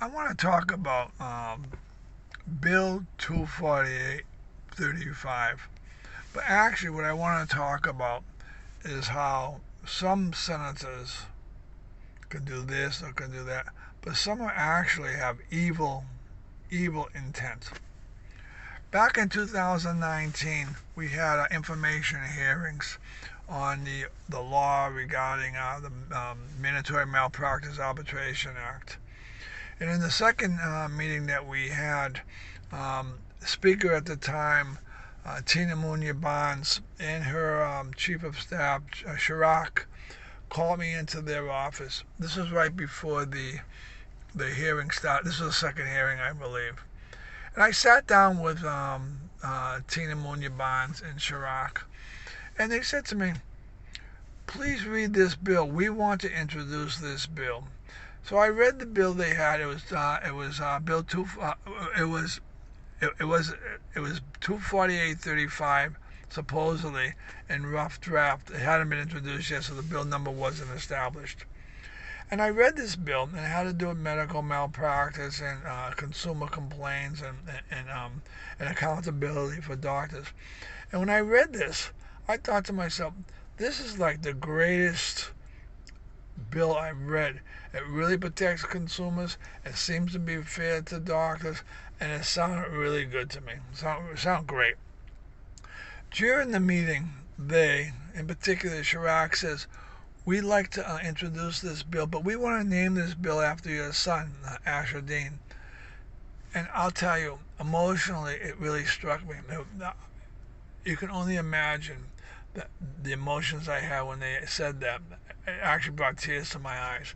I want to talk about Bill 248-35. But actually, what I want to talk about is how some senators can do this or can do that, but some actually have evil intent. Back in 2019, we had information hearings on the law regarding the Mandatory Malpractice Arbitration Act. And in the second meeting that we had, Speaker at the time, Tina Munya Bonds, and her Chief of Staff, Chirac, called me into their office. This was right before the hearing started. This was the second hearing, I believe. And I sat down with Tina Munya Bonds and Chirac, and they said to me, please read this bill. We want to introduce this bill. So I read the bill they had. It was Bill 248-35, supposedly in rough draft. It hadn't been introduced yet, so the bill number wasn't established. And I read this bill, and it had to do with medical malpractice and consumer complaints and accountability for doctors. And when I read this, I thought to myself, this is like the greatest bill I've read. It really protects consumers. It seems to be fair to doctors, and it sounded really good to me. It sounded great. During the meeting, they, in particular, Chirac says, we'd like to introduce this bill, but we want to name this bill after your son, Asher Dean. And I'll tell you, emotionally, it really struck me. You can only imagine the emotions I had when they said that. It actually brought tears to my eyes.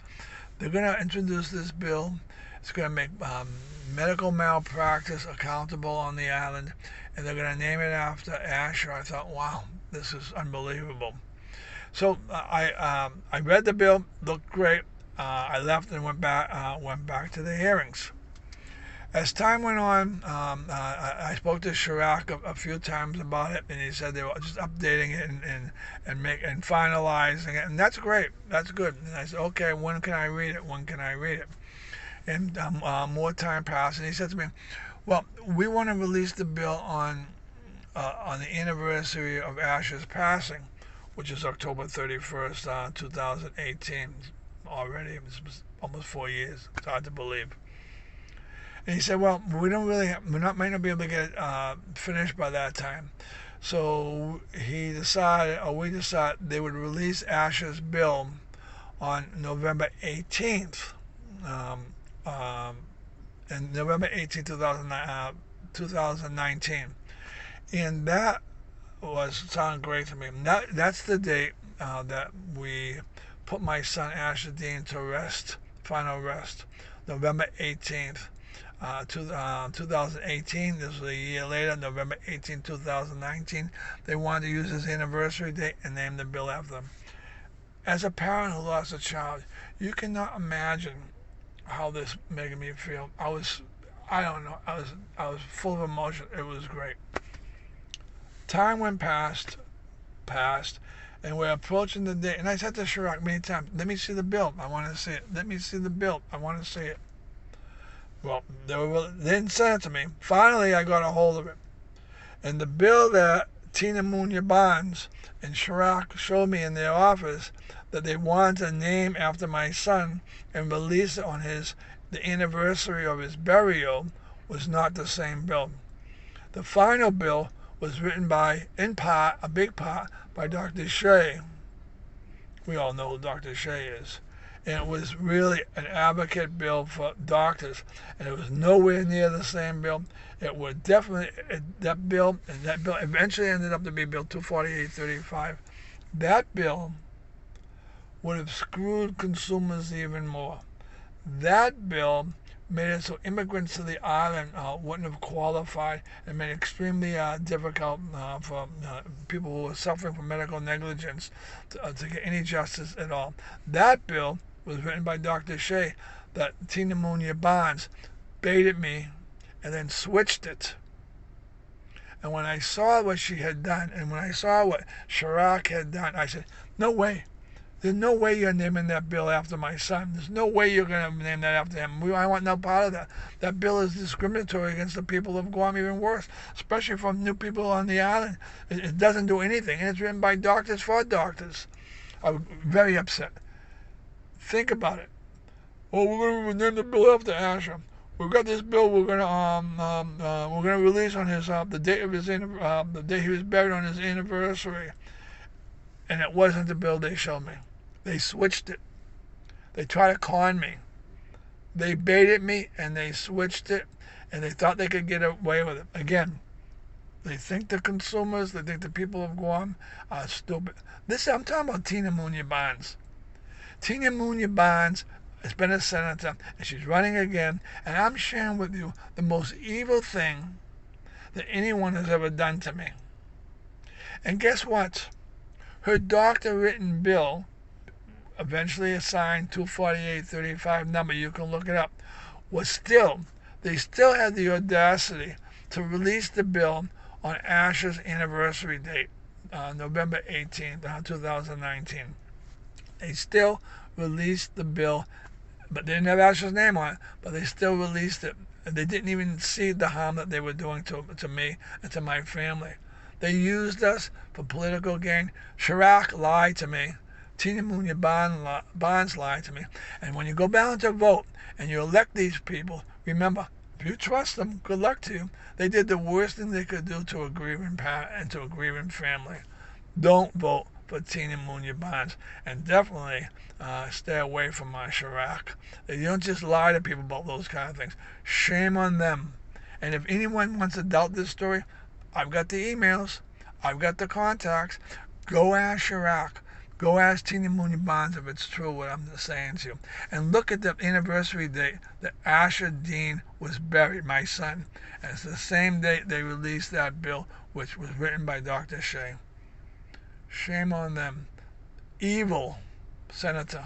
They're going to introduce this bill. It's going to make medical malpractice accountable on the island, and they're going to name it after Asher. I thought, wow, this is unbelievable. So I read the bill, looked great. I left and went back to the hearings. As time went on, I spoke to Chirac a few times about it, and he said they were just updating it and finalizing it, and that's great. That's good. And I said, okay, when can I read it? When can I read it? And more time passed, and he said to me, well, we want to release the bill on the anniversary of Asher's passing, which is October 31st, 2018. Already, it's almost 4 years. It's hard to believe. And he said, well, might not be able to get it finished by that time. So we decided they would release Asher's bill on November 18th. And November 18th, 2019. And that sounded great to me. That's the date that we put my son Asher Dean to rest, final rest, November 18th. 2018, this was a year later, November 18, 2019. They wanted to use his anniversary date and name the bill after him. As a parent who lost a child, you cannot imagine how this made me feel. I was full of emotion. It was great. Time went past, and we're approaching the day. And I said to Chirac many times, let me see the bill. I want to see it. Let me see the bill. I want to see it. Well, they didn't send it to me. Finally, I got a hold of it. And the bill that Tina Munya Bonds and Chirac showed me in their office that they wanted to name after my son and release it on the anniversary of his burial was not the same bill. The final bill was written by, in part, a big part, by Dr. Shea. We all know who Dr. Shea is. And it was really an advocate bill for doctors, and it was nowhere near the same bill. It was definitely that bill eventually ended up to be Bill 248-35. That bill would have screwed consumers even more. That bill made it so immigrants to the island wouldn't have qualified, and made it extremely difficult for people who were suffering from medical negligence to get any justice at all. That bill was written by Dr. Shea, that Tina Munya Bonds baited me and then switched it. And when I saw what she had done, and when I saw what Chirac had done, I said, no way. There's no way you're naming that bill after my son. There's no way you're going to name that after him. I want no part of that. That bill is discriminatory against the people of Guam, even worse, especially from new people on the island. It doesn't do anything, and it's written by doctors for doctors. I'm very upset. Think about it. Oh, we're going to name the bill after Asher. We've got this bill. We're gonna release on his the date of his the day he was buried on his anniversary, and it wasn't the bill they showed me. They switched it. They tried to con me. They baited me and they switched it, and they thought they could get away with it. Again, they think the consumers, they think the people of Guam are stupid. I'm talking about Tina Munya Barnes. Tina Munya Barnes has been a senator, and she's running again, and I'm sharing with you the most evil thing that anyone has ever done to me. And guess what? Her doctor-written bill, eventually assigned 24835 number, you can look it up, they still had the audacity to release the bill on Asher's anniversary date, November 18th, 2019. They still released the bill, but they didn't have Asher's name on it, but they still released it. And they didn't even see the harm that they were doing to me and to my family. They used us for political gain. Chirac lied to me. Tina Munya Barnes lied to me. And when you go down to vote and you elect these people, remember, if you trust them, good luck to you. They did the worst thing they could do to a grieving parent and to a grieving family. Don't vote for Tina Munya Barnes, and definitely stay away from Chirac. They don't just lie to people about those kind of things. Shame on them. And if anyone wants to doubt this story, I've got the emails. I've got the contacts. Go ask Chirac. Go ask Tina Munya Barnes if it's true what I'm saying to you. And look at the anniversary date that Asher Dean was buried, my son. And it's the same date they released that bill, which was written by Dr. Shea. Shame on them. Evil senator.